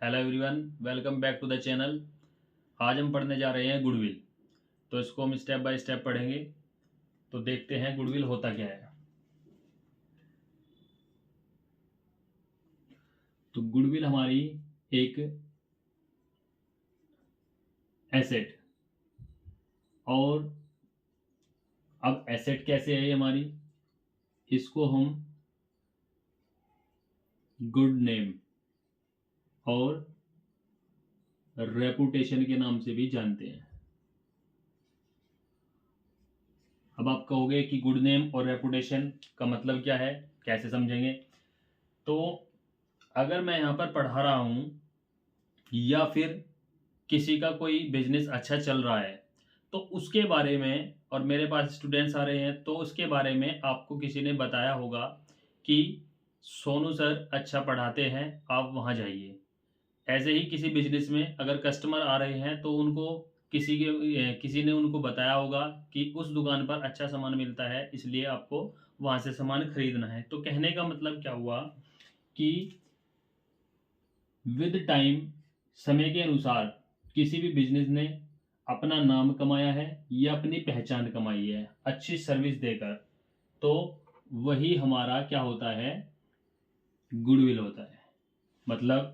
Hello everyone, welcome back to the channel. आज हम पढ़ने जा रहे हैं गुडविल। तो इसको हम स्टेप बाय स्टेप पढ़ेंगे। तो देखते हैं गुडविल होता क्या है। तो गुडविल हमारी एक एसेट। और अब एसेट कैसे है ये हमारी, इसको हम गुड नेम और रेपुटेशन के नाम से भी जानते हैं। अब आप कहोगे कि गुड नेम और रेपुटेशन का मतलब क्या है, कैसे समझेंगे। तो अगर मैं यहाँ पर पढ़ा रहा हूँ या फिर किसी का कोई बिजनेस अच्छा चल रहा है तो उसके बारे में, और मेरे पास स्टूडेंट्स आ रहे हैं तो उसके बारे में आपको किसी ने बताया होगा कि सोनू सर अच्छा पढ़ाते हैं, आप वहाँ जाइए। ऐसे ही किसी बिजनेस में अगर कस्टमर आ रहे हैं तो उनको किसी ने उनको बताया होगा कि उस दुकान पर अच्छा सामान मिलता है, इसलिए आपको वहाँ से सामान खरीदना है। तो कहने का मतलब क्या हुआ कि विद टाइम, समय के अनुसार किसी भी बिजनेस ने अपना नाम कमाया है या अपनी पहचान कमाई है अच्छी सर्विस देकर, तो वही हमारा क्या होता है, गुडविल होता है। मतलब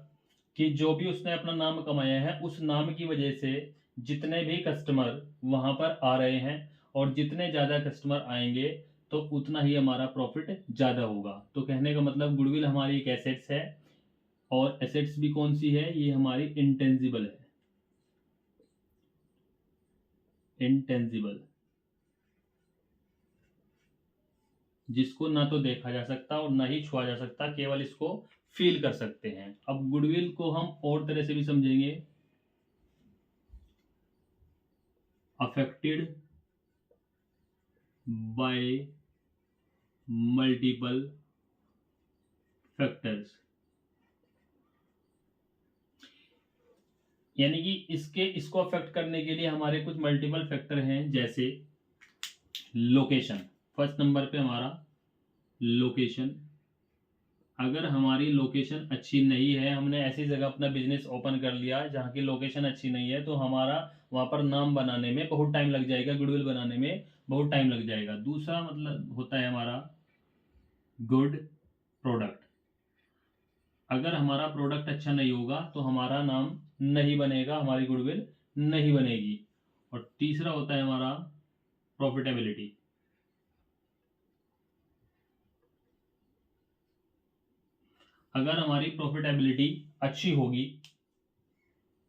कि जो भी उसने अपना नाम कमाया है उस नाम की वजह से जितने भी कस्टमर वहां पर आ रहे हैं, और जितने ज़्यादा कस्टमर आएंगे तो उतना ही हमारा प्रॉफिट ज़्यादा होगा। तो कहने का मतलब गुडविल हमारी एक एसेट्स है। और एसेट्स भी कौन सी है, ये हमारी इंटेंजिबल है। इंटेंजिबल, जिसको ना तो देखा जा सकता और ना ही छुआ जा सकता, केवल इसको फील कर सकते हैं। अब गुडविल को हम और तरह से भी समझेंगे। अफेक्टेड बाय मल्टीपल फैक्टर्स, यानी कि इसको अफेक्ट करने के लिए हमारे कुछ मल्टीपल फैक्टर हैं। जैसे लोकेशन, फर्स्ट नंबर पे हमारा लोकेशन। अगर हमारी लोकेशन अच्छी नहीं है, हमने ऐसी जगह अपना बिजनेस ओपन कर लिया जहाँ की लोकेशन अच्छी नहीं है, तो हमारा वहाँ पर नाम बनाने में बहुत टाइम लग जाएगा, गुडविल बनाने में बहुत टाइम लग जाएगा। दूसरा मतलब होता है हमारा गुड प्रोडक्ट। अगर हमारा प्रोडक्ट अच्छा नहीं होगा तो हमारा नाम नहीं बनेगा, हमारी गुडविल नहीं बनेगी। और तीसरा होता है हमारा प्रॉफिटेबिलिटी। अगर हमारी प्रॉफिटेबिलिटी अच्छी होगी,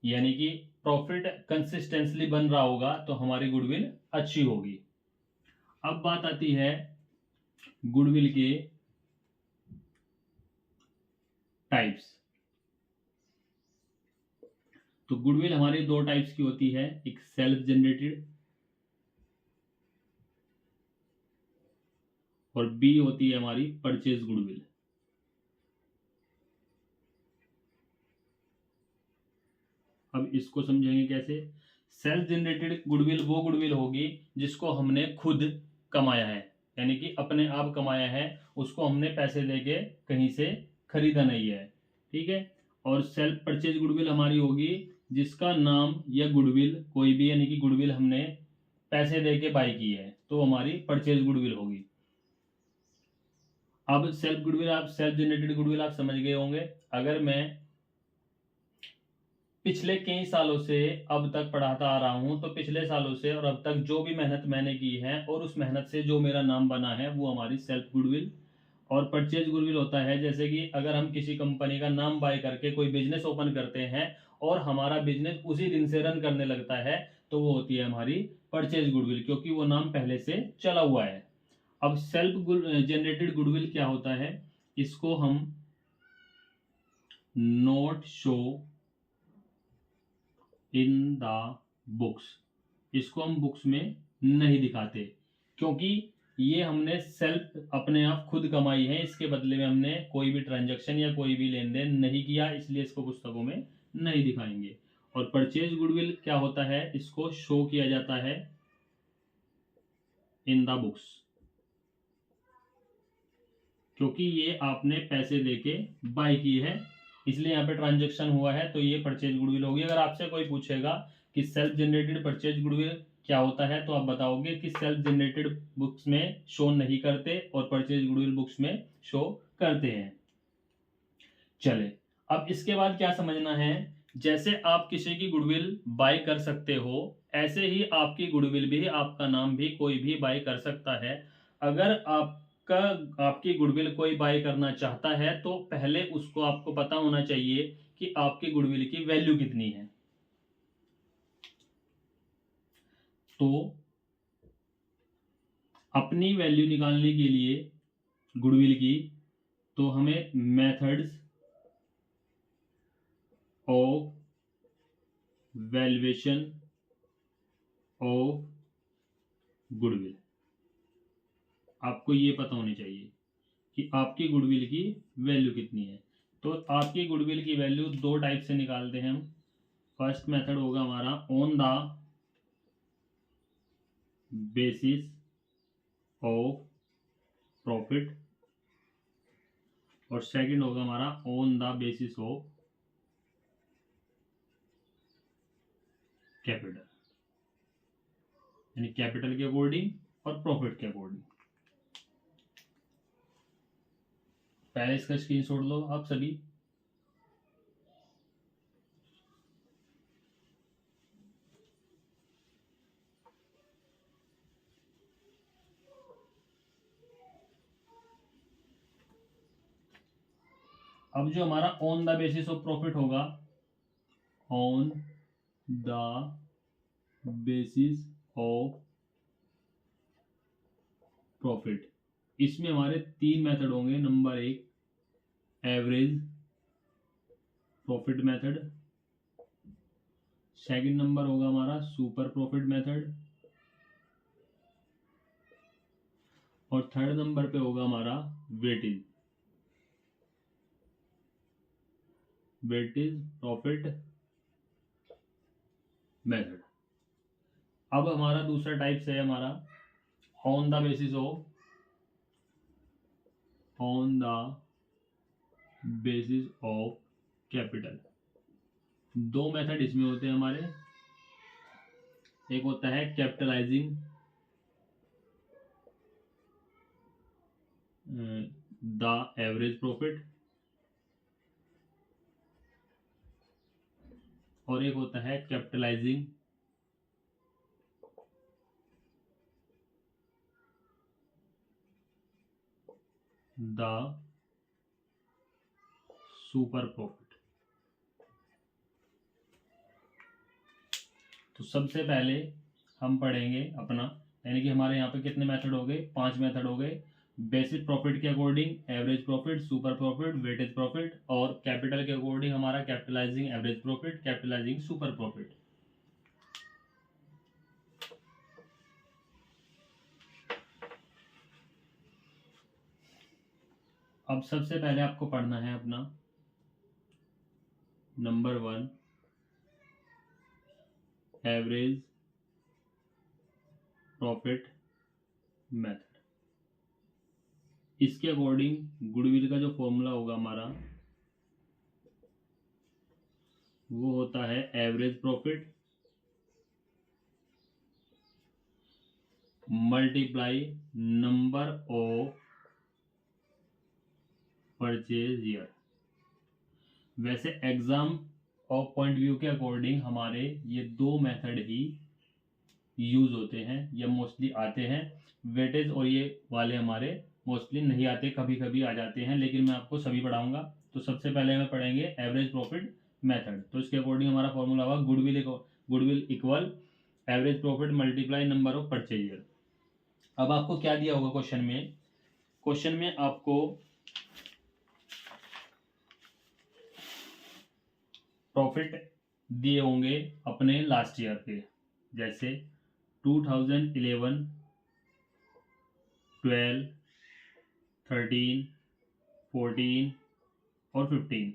यानी कि प्रॉफिट कंसिस्टेंटली बन रहा होगा, तो हमारी गुडविल अच्छी होगी। अब बात आती है गुडविल के टाइप्स। तो गुडविल हमारी दो टाइप्स की होती है, एक सेल्फ जनरेटेड और बी होती है हमारी परचेज गुडविल। अब इसको समझेंगे कैसे। सेल्फ जनरेटेड गुडविल वो गुडविल होगी जिसको हमने खुद कमाया है, यानी कि अपने आप कमाया है, उसको हमने पैसे देके कहीं से खरीदा नहीं है। ठीक है। और सेल्फ परचेज गुडविल हमारी होगी जिसका नाम या गुडविल कोई भी, यानी कि गुडविल हमने पैसे देके बाई की है, तो हमारी परचेज गुडविल होगी। अब सेल्फ गुडविल, आप सेल्फ जनरेटेड गुडविल आप समझ गए होंगे। अगर मैं पिछले कई सालों से अब तक पढ़ाता आ रहा हूं, तो पिछले सालों से और अब तक जो भी मेहनत मैंने की है और उस मेहनत से जो मेरा नाम बना है वो हमारी सेल्फ गुडविल। और परचेज गुडविल होता है जैसे कि अगर हम किसी कंपनी का नाम बाय करके कोई बिजनेस ओपन करते हैं और हमारा बिजनेस उसी दिन से रन करने लगता है, तो वो होती है हमारी परचेज गुडविल, क्योंकि वो नाम पहले से चला हुआ है। अब सेल्फ जनरेटेड गुडविल क्या होता है, इसको हम note show in the books, इसको हम बुक्स में नहीं दिखाते, क्योंकि ये हमने सेल्फ अपने आप खुद कमाई है, इसके बदले में हमने कोई भी ट्रांजैक्शन या कोई भी लेन देन नहीं किया, इसलिए इसको पुस्तकों में नहीं दिखाएंगे। और परचेज गुडविल क्या होता है, इसको शो किया जाता है इन द बुक्स, क्योंकि ये आपने पैसे देके बाय की है इसलिए यहाँ पे ट्रांजेक्शन हुआ है, तो ये परचेज गुडविल होगी। अगर आपसे कोई पूछेगा कि सेल्फ जनरेटेड परचेज गुडविल क्या होता है, तो आप बताओगे कि सेल्फ जनरेटेड बुक्स में शो नहीं करते और परचेज गुडविल बुक्स में शो करते हैं। चले, अब इसके बाद क्या समझना है, जैसे आप किसी की गुडविल बाय कर सकते हो, ऐसे ही आपकी गुडविल भी, आपका नाम भी कोई भी बाय कर सकता है। अगर आपकी गुडविल कोई बाय करना चाहता है, तो पहले उसको आपको पता होना चाहिए कि आपकी गुडविल की वैल्यू कितनी है। तो अपनी वैल्यू निकालने के लिए गुडविल की, तो हमें methods of valuation of goodwill, आपको ये पता होनी चाहिए कि आपकी गुडविल की वैल्यू कितनी है। तो आपकी गुडविल की वैल्यू दो टाइप से निकालते हैं हम। फर्स्ट मेथड होगा हमारा on the basis of profit, और सेकंड होगा हमारा on the basis of capital, यानी कैपिटल के अकॉर्डिंग और प्रॉफिट के अकॉर्डिंग। पहले इसका स्क्रीनशॉट लो आप सभी। अब जो हमारा on the basis of profit होगा, on the basis of profit, इसमें हमारे तीन मेथड होंगे। नंबर एक average profit method, second number होगा हमारा सुपर प्रॉफिट मेथड, और थर्ड नंबर पे होगा हमारा वेटेज प्रॉफिट मेथड। अब हमारा दूसरा टाइप से है हमारा on the basis of capital. दो मेथड इसमें होते हैं हमारे, एक होता है कैपिटलाइजिंग द एवरेज प्रॉफिट, और एक होता है कैपिटलाइजिंग द सुपर प्रॉफिट। तो सबसे पहले हम पढ़ेंगे अपना, यानी कि हमारे यहाँ पे कितने मेथड हो गए, 5 मेथड हो गए। बेसिक प्रॉफिट के according average profit, super profit, weightage profit, और कैपिटल के अकॉर्डिंग हमारा capitalising average profit, capitalising super profit. अब सबसे पहले आपको पढ़ना है अपना नंबर 1 एवरेज प्रॉफिट मेथड। इसके अकॉर्डिंग गुडविल का जो फॉर्मूला होगा हमारा, वो होता है average profit multiply number of purchase year. वैसे एग्जाम ऑफ पॉइंट व्यू के अकॉर्डिंग हमारे ये दो मेथड ही यूज होते हैं या मोस्टली आते हैं। वेटेज और ये वाले हमारे मोस्टली नहीं आते, कभी कभी आ जाते हैं, लेकिन मैं आपको सभी पढ़ाऊंगा। तो सबसे पहले हमें पढ़ेंगे एवरेज प्रॉफिट मेथड। तो इसके अकॉर्डिंग हमारा फॉर्मूला होगा goodwill equal average profit multiply number of purchase year. अब आपको क्या दिया होगा क्वेश्चन में आपको प्रॉफिट दिए होंगे अपने लास्ट ईयर के, जैसे 2011, 12, 13, 14 और 15।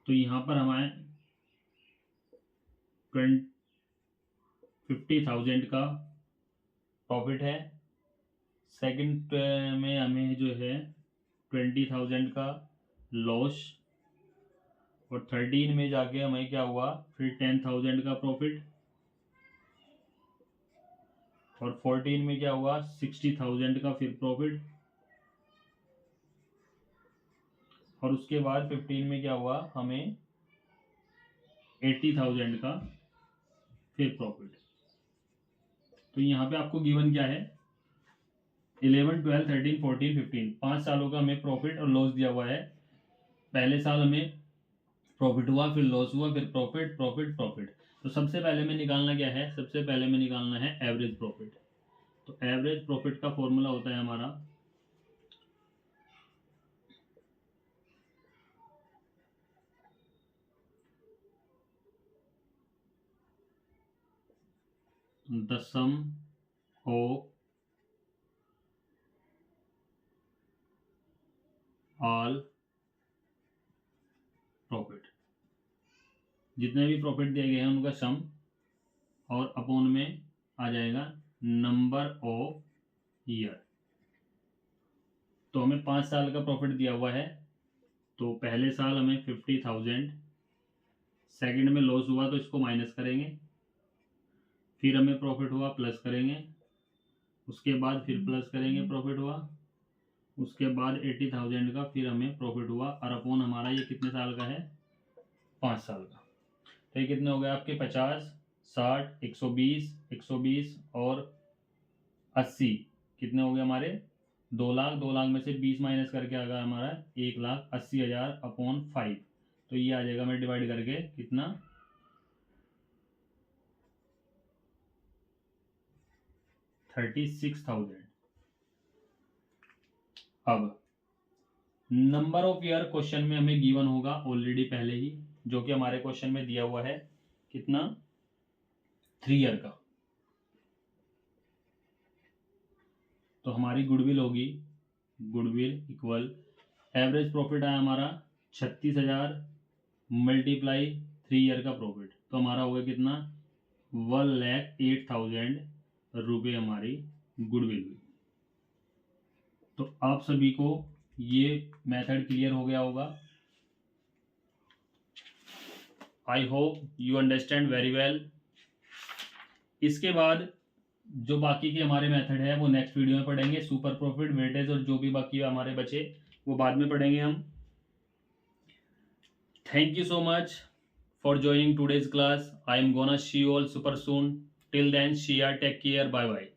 तो यहाँ पर हमारे 50,000 का प्रॉफिट है। सेकंड में हमें जो है 20,000 का लॉस, और 13 में जाके हमें क्या हुआ, फिर 10,000 का प्रॉफिट, और 14 में क्या हुआ, 60,000 का फिर प्रॉफिट, और उसके बाद 15 में क्या हुआ, हमें 80,000 का फिर प्रॉफिट। तो यहाँ पे आपको गिवन क्या है, 11, 12, 13, 14, 15, 5 सालों का हमें प्रॉफिट और लॉस दिया हुआ है। पहले साल हमें प्रॉफिट हुआ, फिर लॉस हुआ, फिर प्रॉफिट प्रॉफिट प्रॉफिट। तो सबसे पहले में निकालना क्या है, सबसे पहले में निकालना है एवरेज प्रॉफिट। तो एवरेज प्रॉफिट का फॉर्मूला होता है हमारा 1/2 ऑल प्रॉफिट। जितने भी प्रॉफिट दिए गए हैं उनका सम, और अपॉन में आ जाएगा नंबर ऑफ ईयर। तो हमें 5 साल का प्रॉफिट दिया हुआ है, तो पहले साल हमें 50,000, सेकंड में लॉस हुआ तो इसको माइनस करेंगे, फिर हमें प्रॉफिट हुआ प्लस करेंगे, उसके बाद फिर प्लस करेंगे प्रॉफिट हुआ, उसके बाद 80,000 का फिर हमें प्रॉफिट हुआ, और अपॉन हमारा ये कितने साल का है, 5 साल का। तो ये कितने हो गए आपके, 50, 60, 120, 120 और 80, कितने हो गए हमारे, 2 लाख। 2 लाख में से 20 माइनस करके आ गया हमारा 1,80,000 अपॉन 5। तो ये आ जाएगा मैं डिवाइड करके कितना, 36,000। अब नंबर ऑफ ईयर क्वेश्चन में हमें गिवन होगा ऑलरेडी पहले ही, जो कि हमारे क्वेश्चन में दिया हुआ है कितना, 3 ईयर का। तो हमारी गुडविल होगी, गुडविल इक्वल एवरेज प्रॉफिट आया हमारा 36,000 मल्टीप्लाई 3 ईयर का प्रॉफिट, तो हमारा होगा कितना, 1,08,000 रुपये हमारी गुडविल हुई। तो आप सभी को ये मेथड क्लियर हो गया होगा। I hope you understand very well. इसके बाद जो बाकी के हमारे मेथड है वो नेक्स्ट वीडियो में पढ़ेंगे। सुपर प्रॉफिट, वेटेज और जो भी बाकी हमारे बचे वो बाद में पढ़ेंगे हम। Thank you so much for joining today's class. I am gonna see you all super soon. Till then, cheers, take care, bye bye.